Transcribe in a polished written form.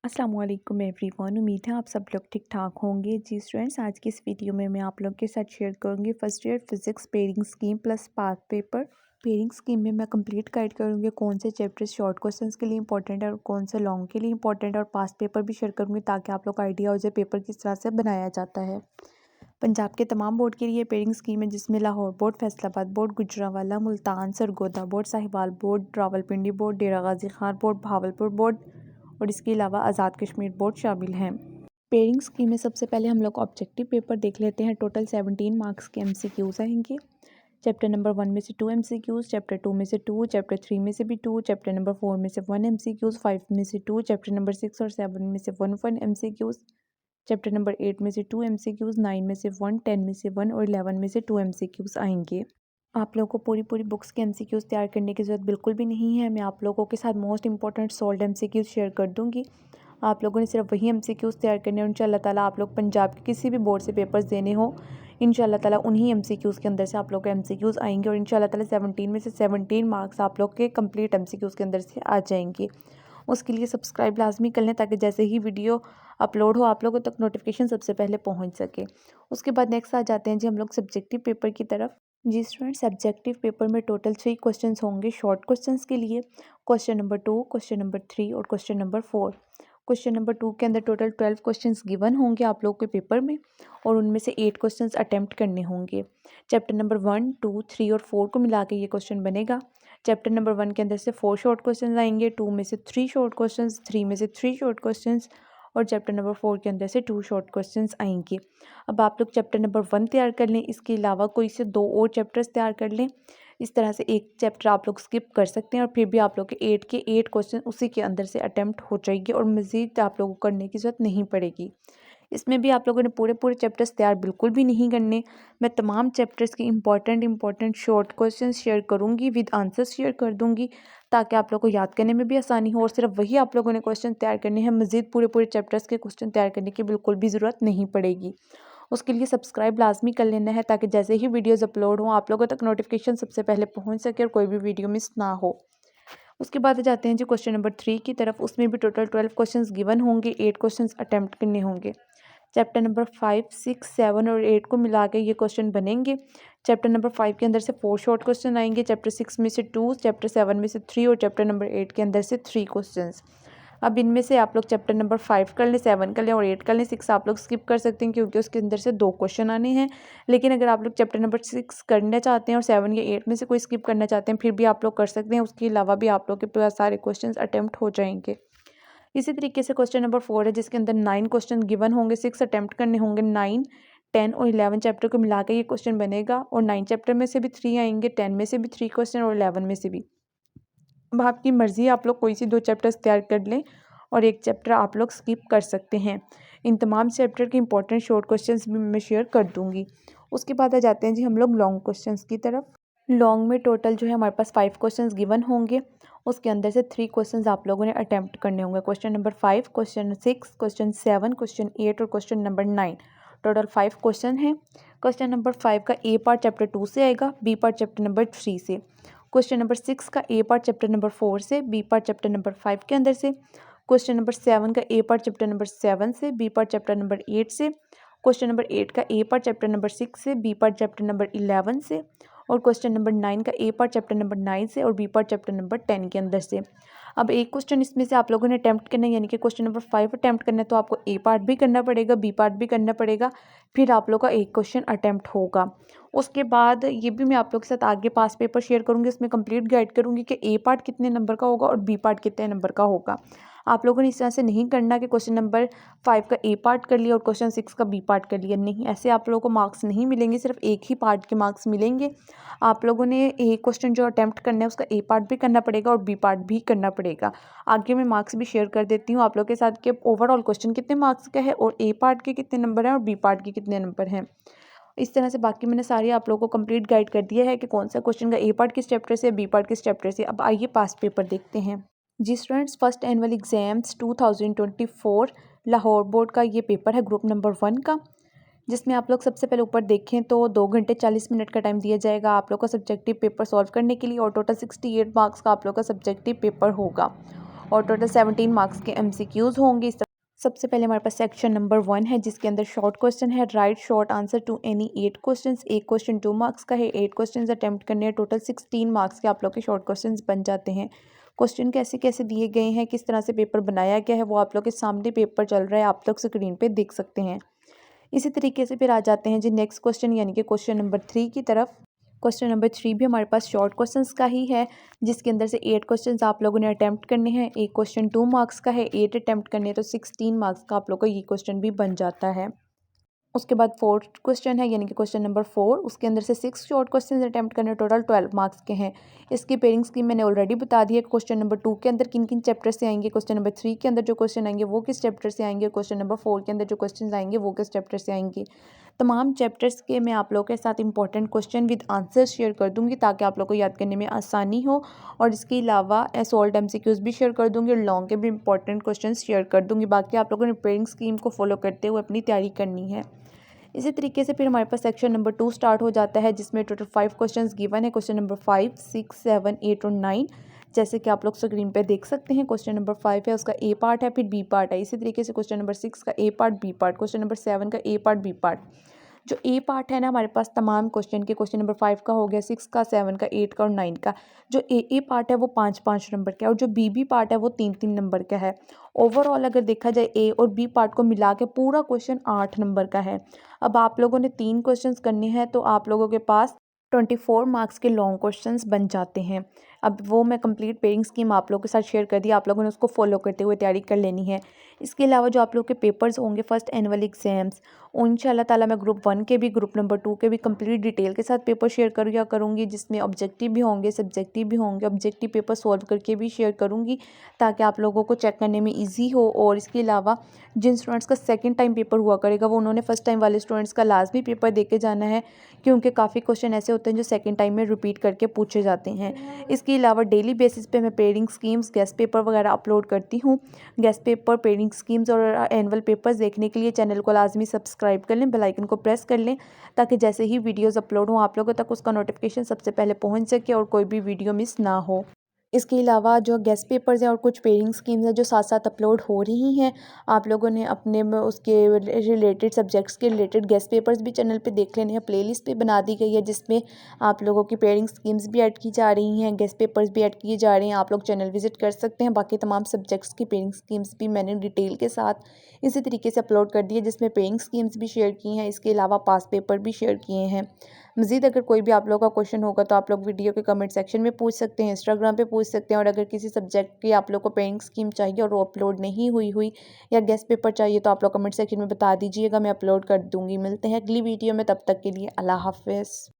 अस्सलाम वालेकुम एवरीवन। उम्मीद है आप सब लोग ठीक ठाक होंगे। जी स्टूडेंट्स, आज की इस वीडियो में मैं आप लोग के साथ शेयर करूंगी first year physics pairing scheme plus path paper. Pairing scheme में मैं कंप्लीट गाइड करूंगी कौन से चैप्टर्स शॉर्ट क्वेश्चंस के लिए इंपॉर्टेंट है और कौन से लॉन्ग के लिए इंपॉर्टेंट है, और पास्ट पेपर भी शेयर करूंगी ताकि आप लोग को आइडिया हो जाए पेपर किस तरह से बनाया जाता है। पंजाब के तमाम बोर्ड के लिए पेयरिंग स्कीम है, जिसमें Lahore board, Faisalabad board, Gujranwala, Multan, Sargodha board, Sahiwal board, Rawalpindi board, Dera Ghazi Khan board, Bahawalpur board और इसके अलावा आज़ाद कश्मीर बोर्ड शामिल हैं। पेयरिंग स्कीम में सबसे पहले हम लोग ऑब्जेक्टिव पेपर देख लेते हैं। टोटल 17 मार्क्स के MCQs आएंगे। चैप्टर नंबर 1 में से 2 MCQs, चैप्टर 2 में से 2, चैप्टर 3 में से भी 2, चैप्टर नंबर 4 में से 1 MCQs, 5 में से 2, चैप्टर नंबर 6 और 7 में से 1 MCQs, चैप्टर नंबर 8 में से 2 MCQs, 9 में से 1, 10 में से 1 और 11 में से 2 MCQs आएंगे। आप लोगों को पूरी बुक्स के MCQs तैयार करने की ज़रूरत बिल्कुल भी नहीं है। मैं आप लोगों के साथ most important solve MCQs share कर दूंगी। आप लोगों ने सिर्फ वही MCQs तैयार करने हैं। इंशाल्लाह ताला आप लोग पंजाब के किसी भी बोर्ड से पेपर्स देने हो, इंशाल्लाह ताला उन्हीं MCQs के अंदर से आप लोग को MCQs आएंगे और इंशाल्लाह ताला 17 में से 17 मार्क्स आप लोग के कंप्लीट MCQs के अंदर से आ जाएंगे। उसके लिए सब्सक्राइब लाजमी कर लें ताकि जैसे ही वीडियो अपलोड हो आप लोगों तक नोटिफिकेशन सबसे पहले पहुंच सके। उसके बाद नेक्स्ट आ जाते हैं जी हम लोग सब्जेक्टिव पेपर की तरफ। जी स्टूडेंट्स, सब्जेक्टिव पेपर में टोटल 3 क्वेश्चंस होंगे शॉर्ट क्वेश्चंस के लिए। क्वेश्चन नंबर 2, क्वेश्चन नंबर 3 और क्वेश्चन नंबर 4। क्वेश्चन नंबर 2 के अंदर टोटल 12 क्वेश्चंस गिवन होंगे आप लोगों के पेपर में और उनमें से 8 क्वेश्चंस अटेम्प्ट करने होंगे। चैप्टर नंबर 1, 2, 3 और 4 को मिला के ये क्वेश्चन बनेगा। चैप्टर नंबर 1 के अंदर से 4 शॉर्ट क्वेश्चंस आएंगे, 2 में से 3 शॉर्ट क्वेश्चंस, 3 में से 3 शॉर्ट क्वेश्चंस और चैप्टर नंबर 4 के अंदर से 2 शॉर्ट क्वेश्चंस आएंगे। अब आप लोग चैप्टर नंबर 1 तैयार कर लें, इसके अलावा कोई से 2 और चैप्टर्स तैयार कर लें। इस तरह से एक चैप्टर आप लोग स्किप कर सकते हैं और फिर भी आप लोग के 8 क्वेश्चन उसी के अंदर से अटैम्प्ट हो जाएंगे और मज़ीद आप लोगों को करने की ज़रूरत नहीं पड़ेगी। इसमें भी आप लोगों ने पूरे चैप्टर्स तैयार बिल्कुल भी नहीं करने। मैं तमाम चैप्टर्स के इंपॉर्टेंट शॉर्ट क्वेश्चन शेयर करूंगी, विद आंसर्स शेयर कर दूंगी ताकि आप लोगों को याद करने में भी आसानी हो और सिर्फ वही आप लोगों ने क्वेश्चन तैयार करने हैं। मज़ीद पूरे चैप्टर्स के क्वेश्चन तैयार करने की बिल्कुल भी ज़रूरत नहीं पड़ेगी। उसके लिए सब्सक्राइब लाजमी कर लेना है ताकि जैसे ही वीडियोज़ अपलोड हों आप लोगों तक नोटिफिकेशन सबसे पहले पहुँच सके और कोई भी वीडियो मिस ना हो। उसके बाद जाते हैं जी क्वेश्चन नंबर 3 की तरफ। उसमें भी टोटल 12 क्वेश्चंस गिवन होंगे, 8 क्वेश्चंस अटेम्प्ट करने होंगे। चैप्टर नंबर 5, 6, 7 और 8 को मिला के ये क्वेश्चन बनेंगे। चैप्टर नंबर 5 के अंदर से 4 शॉर्ट क्वेश्चन आएंगे, चैप्टर 6 में से 2, चैप्टर 7 में से 3 और चैप्टर नंबर 8 के अंदर से 3 क्वेश्चंस। अब इनमें से आप लोग चैप्टर नंबर 5 कर लें, 7 कर लें और 8 कर लें। 6 आप लोग स्किप कर सकते हैं क्योंकि उसके अंदर से 2 क्वेश्चन आने हैं। लेकिन अगर आप लोग चैप्टर नंबर 6 करना चाहते हैं और 7 या 8 में से कोई स्किप करना चाहते हैं फिर भी आप लोग कर सकते हैं। उसके अलावा भी आप लोग के पास सारे क्वेश्चन अटैम्प्ट हो जाएंगे। इसी तरीके से क्वेश्चन नंबर 4 है जिसके अंदर 9 क्वेश्चन गिवन होंगे, 6 अटैम्प्ट करने होंगे। 9, 10 और 11 चैप्टर को मिला के ये क्वेश्चन बनेगा और 9 चैप्टर में से भी 3 आएंगे, 10 में से भी 3 क्वेश्चन और 11 में से भी। अब आपकी मर्ज़ी, आप लोग कोई सी 2 चैप्टर्स तैयार कर लें और एक चैप्टर आप लोग स्किप कर सकते हैं। इन तमाम चैप्टर के इंपॉर्टेंट शॉर्ट क्वेश्चंस भी मैं शेयर कर दूंगी। उसके बाद आ जाते हैं जी हम लोग लॉन्ग क्वेश्चंस की तरफ। लॉन्ग में टोटल जो है हमारे पास 5 क्वेश्चंस गिवन होंगे, उसके अंदर से 3 क्वेश्चंस आप लोगों ने अटैम्प्ट करने होंगे। Question number 5, question 6, question 7, question 8 और क्वेश्चन नंबर 9। टोटल 5 क्वेश्चन हैं। क्वेश्चन नंबर 5 का ए पार्ट चैप्टर 2 से आएगा, बी पार्ट चैप्टर नंबर 3 से। क्वेश्चन नंबर 6 का ए पार्ट चैप्टर नंबर 4 से, बी पार्ट चैप्टर नंबर 5 के अंदर से। क्वेश्चन नंबर 7 का ए पार्ट चैप्टर नंबर 7 से, बी पार्ट चैप्टर नंबर 8 से। क्वेश्चन नंबर 8 का ए पार्ट चैप्टर नंबर 6 से, बी पार्ट चैप्टर नंबर 11 से और क्वेश्चन नंबर 9 का ए पार्ट चैप्टर नंबर 9 से और बी पार्ट चैप्टर नंबर 10 के अंदर से। अब एक क्वेश्चन इसमें से आप लोगों ने अटैम्प्ट करना है, यानी कि क्वेश्चन नंबर 5 अटैम्प्ट करना है तो आपको ए पार्ट भी करना पड़ेगा, बी पार्ट भी करना पड़ेगा, फिर आप लोग का एक क्वेश्चन अटैम्प्ट होगा। उसके बाद ये भी मैं आप लोग के साथ आगे पास पेपर शेयर करूँगी, इसमें कंप्लीट गाइड करूँगी कि ए पार्ट कितने नंबर का होगा और बी पार्ट कितने नंबर का होगा। आप लोगों ने इस तरह से नहीं करना कि क्वेश्चन नंबर 5 का ए पार्ट कर लिया और क्वेश्चन 6 का बी पार्ट कर लिया, नहीं, ऐसे आप लोगों को मार्क्स नहीं मिलेंगे, सिर्फ एक ही पार्ट के मार्क्स मिलेंगे। आप लोगों ने एक क्वेश्चन जो अटैम्प्ट करना है उसका ए पार्ट भी करना पड़ेगा और बी पार्ट भी करना पड़ेगा। आगे मैं मार्क्स भी शेयर कर देती हूँ आप लोग के साथ कि ओवरऑल क्वेश्चन कितने मार्क्स का है और ए पार्ट के कितने नंबर हैं और बी पार्ट के कितने नंबर हैं। इस तरह से बाकी मैंने सारी आप लोगों को कंप्लीट गाइड कर दिया है कि कौन सा क्वेश्चन का ए पार्ट किस चैप्टर से, बी पार्ट किस चैप्टर से। अब आइए पास्ट पेपर देखते हैं। जी students, first annual exams 2024 Lahore board का ये पेपर है ग्रुप नंबर 1 का, जिसमें आप लोग सबसे पहले ऊपर देखें तो 2 घंटे 40 मिनट का टाइम दिया जाएगा आप लोग का सब्जेक्टिव पेपर सॉल्व करने के लिए और टोटल 68 मार्क्स का आप लोग का सब्जेक्टिव पेपर होगा। और टोटल 17 मार्क्स के MCQs होंगे। सबसे पहले हमारे पास सेक्शन नंबर 1 है जिसके अंदर शॉर्ट क्वेश्चन है। Write short answer to any 8 questions. एक क्वेश्चन 2 मार्क्स का है, 8 क्वेश्चंस अटेम्प्ट करने हैं। टोटल 16 मार्क्स के आप लोग के शॉर्ट क्वेश्चंस बन जाते हैं। क्वेश्चन कैसे कैसे दिए गए हैं, किस तरह से पेपर बनाया गया है, वो आप लोग के सामने पेपर चल रहा है, आप लोग स्क्रीन पे देख सकते हैं। इसी तरीके से फिर आ जाते हैं जी नेक्स्ट क्वेश्चन यानी कि क्वेश्चन नंबर 3 की तरफ। क्वेश्चन नंबर 3 भी हमारे पास शॉर्ट क्वेश्चंस का ही है जिसके अंदर से 8 क्वेश्चंस आप लोगों ने अटेम्प्ट करने हैं। एक क्वेश्चन 2 मार्क्स का है, 8 अटेम्प्ट करने हैं, तो 16 मार्क्स का आप लोग को ये क्वेश्चन भी बन जाता है। उसके बाद फोर्थ क्वेश्चन है यानी कि क्वेश्चन नंबर 4, उसके अंदर से 6 शॉर्ट क्वेश्चन अटेम्प्ट करने, टोटल 12 मार्क्स के हैं। इसकी पेयरिंग स्कीम मैंने ऑलरेडी बता दी है। क्वेश्चन नंबर 2 के अंदर किन किन चैप्टर से आएंगे, क्वेश्चन नंबर 3 के अंदर जो क्वेश्चन आएंगे वो किस चैप्टर से आएंगे, क्वेश्चन नंबर 4 के अंदर जो क्वेश्चन आएंगे वो किस चैप्टर से आएंगे। तमाम चैप्टर्स के मैं आप लोगों के साथ important question with answer share कर दूंगी ताकि आप लोग को याद करने में आसानी हो। और इसके अलावा सॉल्व MCQs भी शेयर कर दूंगी और लॉन्ग के भी इंपॉर्टेंट क्वेश्चन शेयर कर दूंगी। बाकी आप लोगों ने पेयरिंग स्कीम को फॉलो करते हुए अपनी तैयारी करनी है। इसी तरीके से फिर हमारे पास सेक्शन नंबर 2 स्टार्ट हो जाता है जिसमें टोटल 5 क्वेश्चंस गिवन है। क्वेश्चन नंबर 5, 6, 7, 8 और 9 जैसे कि आप लोग स्क्रीन पे देख सकते हैं। क्वेश्चन नंबर 5 है उसका A पार्ट है, फिर B पार्ट है। इसी तरीके से क्वेश्चन नंबर 6 का A part, B part, question number 7 का A पार्ट, B पार्ट। जो A पार्ट है ना हमारे पास तमाम क्वेश्चन के, क्वेश्चन नंबर 5 का हो गया, 6 का, 7 का, 8 का और 9 का। जो A पार्ट है वो 5-5 नंबर का है और जो B पार्ट है वो 3-3 नंबर का है। ओवरऑल अगर देखा जाए A और B पार्ट को मिला के पूरा क्वेश्चन 8 नंबर का है। अब आप लोगों ने 3 क्वेश्चंस करने हैं तो आप लोगों के पास 24 मार्क्स के लॉन्ग क्वेश्चंस बन जाते हैं। अब वो मैं कंप्लीट पेयरिंग स्कीम आप लोगों के साथ शेयर कर दी, आप लोगों ने उसको फॉलो करते हुए तैयारी कर लेनी है। इसके अलावा जो आप लोग के पेपर्स होंगे फर्स्ट एनुअल एग्जाम्स, इंशाल्लाह ताला मैं ग्रुप 1 के भी ग्रुप नंबर 2 के भी कंप्लीट डिटेल के साथ पेपर शेयर करूँगी जिसमें ऑब्जेक्टिव भी होंगे, सब्जेक्टिव भी होंगे। ऑब्जेक्टिव पेपर सॉल्व करके भी शेयर करूँगी ताकि आप लोगों को चेक करने में ईजी हो। और इसके अलावा जिन स्टूडेंट्स का सेकेंड टाइम पेपर हुआ करेगा वो उन्होंने फर्स्ट टाइम वाले स्टूडेंट्स का लाजमी पेपर दे के जाना है क्योंकि काफ़ी क्वेश्चन ऐसे होते हैं जो सेकेंड टाइम में रिपीट करके पूछे जाते हैं। इसके अलावा डेली बेसिस पे मैं पेयरिंग स्कीम्स, गेस्ट पेपर वगैरह अपलोड करती हूँ। गेस्ट पेपर, पेयरिंग स्कीम्स और एनुअल पेपर्स देखने के लिए चैनल को लाजमी सब्सक्राइब कर लें, बेल आइकन को प्रेस कर लें ताकि जैसे ही वीडियोस अपलोड हों आप लोगों तक उसका नोटिफिकेशन सबसे पहले पहुँच सके और कोई भी वीडियो मिस ना हो। इसके अलावा जो गेस्ट पेपर्स हैं और कुछ पेयरिंग स्कीम्स हैं जो साथ साथ अपलोड हो रही हैं, आप लोगों ने अपने में उसके रिलेटेड सब्जेक्ट्स के रिलेटेड गेस्ट पेपर्स भी चैनल पे देख लेने हैं। प्लेलिस्ट भी बना दी गई है जिसमें आप लोगों की पेयरिंग स्कीम्स भी ऐड की जा रही हैं, गेस्ट पेपर्स भी ऐड किए जा रहे हैं। आप लोग चैनल विजिट कर सकते हैं। बाकी तमाम सब्जेक्ट्स की पेयरिंग स्कीम्स भी मैंने डिटेल के साथ इसी तरीके से अपलोड कर दी है जिसमें पेयरिंग स्कीम्स भी शेयर की हैं, इसके अलावा पास पेपर भी शेयर किए हैं। मज़ीद अगर कोई भी आप लोगों का क्वेश्चन होगा तो आप लोग वीडियो के कमेंट सेक्शन में पूछ सकते हैं, इंस्टाग्राम पे पूछ सकते हैं। और अगर किसी सब्जेक्ट की आप लोग को पेयरिंग स्कीम चाहिए और वो अपलोड नहीं हुई या गेस्ट पेपर चाहिए तो आप लोग कमेंट सेक्शन में बता दीजिएगा, मैं अपलोड कर दूँगी। मिलते हैं अगली वीडियो में, तब तक के लिए अल्लाह हाफ़िज़।